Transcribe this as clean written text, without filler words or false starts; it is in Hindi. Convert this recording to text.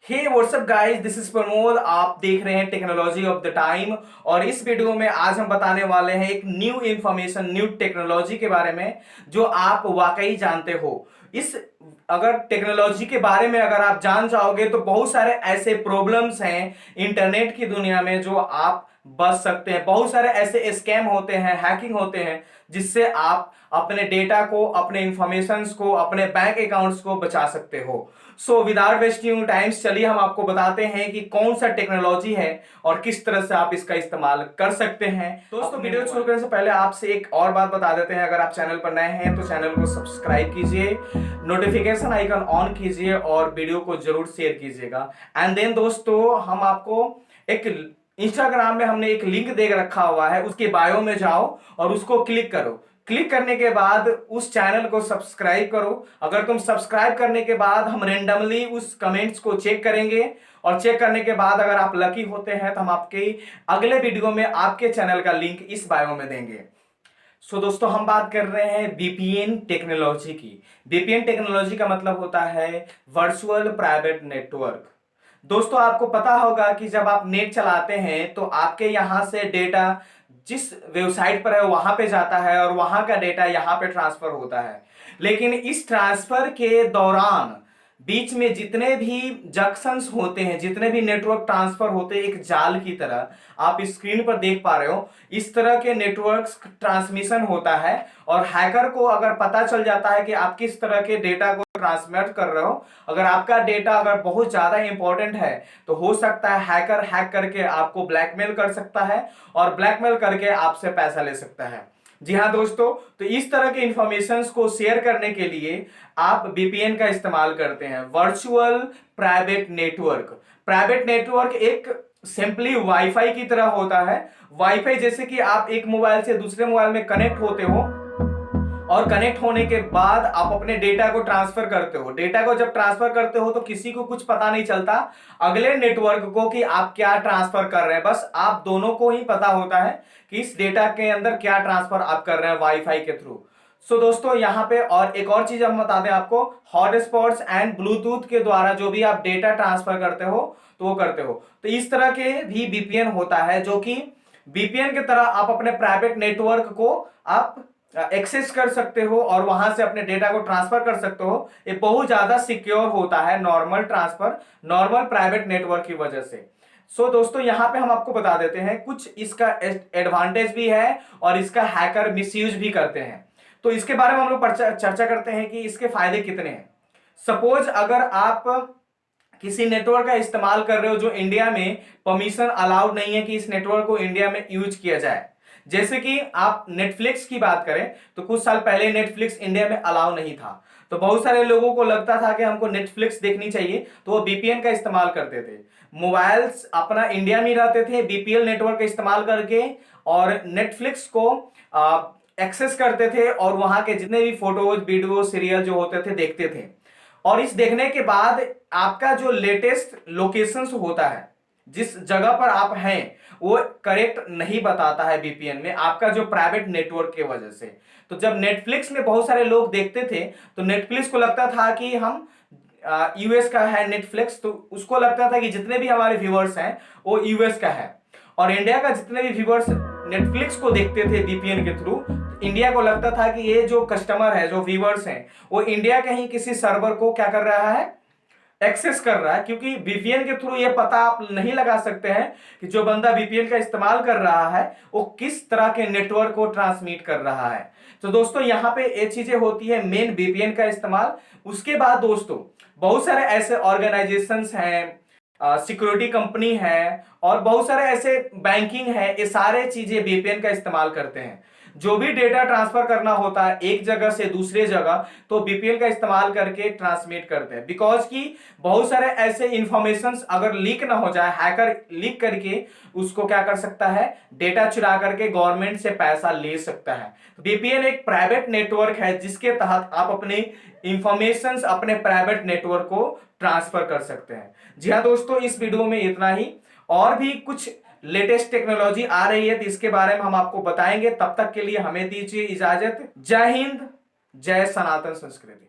Hey what's up guys, this is Pramod. आप देख रहे हैं टेक्नोलॉजी ऑफ द टाइम। और इस वीडियो में आज हम बताने वाले हैं एक न्यू इंफॉर्मेशन, न्यू टेक्नोलॉजी के बारे में जो आप वाकई जानते हो। इस अगर टेक्नोलॉजी के बारे में अगर आप जान जाओगे तो बहुत सारे ऐसे प्रॉब्लम्स हैं इंटरनेट की दुनिया में जो आप बच सकते हैं। बहुत सारे ऐसे स्कैम होते हैं, हैकिंग होते हैं, जिससे आप अपने डेटा को, अपने इंफॉर्मेशंस को, अपने बैंक अकाउंट्स को बचा सकते हो। सो विदाउट वेस्टिंग टाइम्स, चलिए हम आपको बताते हैं कि कौन सा टेक्नोलॉजी है और किस तरह से आप इसका इस्तेमाल कर सकते हैं। दोस्तों, वीडियो शुरू करने से पहले आपसे एक और बात बता देते हैं। अगर आप चैनल पर नए हैं तो चैनल को सब्सक्राइब कीजिए, नोटिफिकेशन आइकन ऑन कीजिए और वीडियो को जरूर शेयर कीजिएगा। एंड देन दोस्तों, हम आपको एक इंस्टाग्राम में हमने एक लिंक दे रखा हुआ है, उसके बायो में जाओ और उसको क्लिक करो। क्लिक करने के बाद उस चैनल को सब्सक्राइब करो। अगर तुम सब्सक्राइब करने के बाद हम रेंडमली उस कमेंट्स को चेक करेंगे और चेक करने के बाद अगर आप लकी होते हैं तो हम आपके अगले वीडियो में आपके चैनल का लिंक इस बायो में देंगे। सो दोस्तों, हम बात कर रहे हैं वीपीएन टेक्नोलॉजी की। वीपीएन टेक्नोलॉजी का मतलब होता है वर्चुअल प्राइवेट नेटवर्क। दोस्तों, आपको पता होगा कि जब आप नेट चलाते हैं तो आपके यहां से डेटा जिस वेबसाइट पर है वहां पे जाता है और वहां का डेटा यहां पे ट्रांसफर होता है। लेकिन इस ट्रांसफर के दौरान बीच में जितने भी जंक्शंस होते हैं, जितने भी नेटवर्क ट्रांसफर होते हैं, एक जाल की तरह आप स्क्रीन पर देख पा रहे हो, इस तरह के नेटवर्क्स ट्रांसमिशन होता है। और हैकर को अगर पता चल जाता है कि आप किस तरह के डेटा को ट्रांसमिट कर रहे हो, अगर आपका डेटा अगर बहुत ज्यादा इंपॉर्टेंट है तो हो सकता है हैकर हैक करके आपको ब्लैकमेल कर सकता है और ब्लैकमेल करके आपसे पैसा ले सकता है। जी हाँ दोस्तों, तो इस तरह के इंफॉर्मेशंस को शेयर करने के लिए आप वीपीएन का इस्तेमाल करते हैं, virtual private network. Private network एक सिंपली वाईफाई की तरह होता है। वाईफाई जैसे कि आप एक मोबाइल से दूसरे मोबाइल में कनेक्ट होते हो और कनेक्ट होने के बाद आप अपने डेटा को ट्रांसफर करते हो। डेटा को जब ट्रांसफर करते हो तो किसी को कुछ पता नहीं चलता अगले नेटवर्क को कि आप क्या ट्रांसफर कर रहे हैं, बस आप दोनों को ही पता होता है कि इस डेटा के अंदर क्या ट्रांसफर आप कर रहे हैं वाईफाई के थ्रू। सो दोस्तों, यहाँ पे और एक और चीज हम बता दें आपको, हॉटस्पॉट्स एंड ब्लूटूथ के द्वारा जो भी आप डेटा ट्रांसफर करते हो तो वो करते हो। तो इस तरह के भी वीपीएन होता है जो कि वीपीएन की तरह आप अपने प्राइवेट नेटवर्क को आप एक्सेस कर सकते हो और वहां से अपने डेटा को ट्रांसफर कर सकते हो। ये बहुत ज्यादा सिक्योर होता है normal transfer, normal private network की वजह से। सो दोस्तों, यहां पे हम आपको बता देते हैं कुछ इसका एडवांटेज भी है और इसका हैकर मिसयूज भी करते हैं। तो इसके बारे में हम लोग चर्चा करते हैं कि इसके फायदे कितने हैं। सपोज अगर आप किसी नेटवर्क का इस्तेमाल कर रहे हो जो इंडिया में परमिशन अलाउड नहीं है कि इस नेटवर्क को इंडिया में यूज किया जाए, जैसे कि आप नेटफ्लिक्स की बात करें तो कुछ साल पहले नेटफ्लिक्स इंडिया में अलाउ नहीं था, तो बहुत सारे लोगों को लगता था कि हमको नेटफ्लिक्स देखनी चाहिए तो वो बीपीएन का इस्तेमाल करते थे। मोबाइल्स अपना इंडिया में रहते थे, बीपीएल नेटवर्क का इस्तेमाल करके और नेटफ्लिक्स को एक्सेस करते थे और वहां के जितने भी फोटोज, वीडियो, सीरियल जो होते थे देखते थे। और इस देखने के बाद आपका जो लेटेस्ट लोकेशंस होता है, जिस जगह पर आप हैं, वो करेक्ट नहीं बताता है वीपीएन में, आपका जो प्राइवेट नेटवर्क के वजह से। तो जब नेटफ्लिक्स में बहुत सारे लोग देखते थे तो नेटफ्लिक्स को लगता था कि हम यूएस का है नेटफ्लिक्स, तो उसको लगता था कि जितने भी हमारे व्यूअर्स हैं वो यूएस का है। और इंडिया का जितने भी व्यूअर्स नेटफ्लिक्स को देखते थे वीपीएन के थ्रू, इंडिया को लगता था कि ये जो कस्टमर है, जो व्यूअर्स हैं, वो इंडिया के ही किसी सर्वर को क्या कर रहा है, एक्सेस कर रहा है। क्योंकि वीपीएन के थ्रू ये पता आप नहीं लगा सकते हैं कि जो बंदा वीपीएन का इस्तेमाल कर रहा है वो किस तरह के नेटवर्क को ट्रांसमिट कर रहा है। तो दोस्तों, यहाँ पे ये चीजें होती है मेन वीपीएन का इस्तेमाल। उसके बाद दोस्तों, बहुत सारे ऐसे ऑर्गेनाइजेशंस हैं, सिक्योरिटी कंपनी है और बहुत सारे ऐसे बैंकिंग है, ये सारे चीजें वीपीएन का इस्तेमाल करते हैं। जो भी डेटा ट्रांसफर करना होता है एक जगह से दूसरे जगह, तो बीपीएल का इस्तेमाल करके ट्रांसमिट करते हैं। बिकॉज की बहुत सारे ऐसे इंफॉर्मेशंस अगर लीक ना हो जाए, हैकर लीक करके उसको क्या कर सकता है, डेटा चुरा करके गवर्नमेंट से पैसा ले सकता है। बीपीएल एक प्राइवेट नेटवर्क है जिसके तहत आप अपने इंफॉर्मेशंस अपने प्राइवेट नेटवर्क को ट्रांसफर कर सकते हैं। जी हाँ दोस्तों, इस वीडियो में इतना ही। और भी कुछ लेटेस्ट टेक्नोलॉजी आ रही है तो इसके बारे में हम आपको बताएंगे। तब तक के लिए हमें दीजिए इजाजत। जय हिंद, जय सनातन संस्कृति।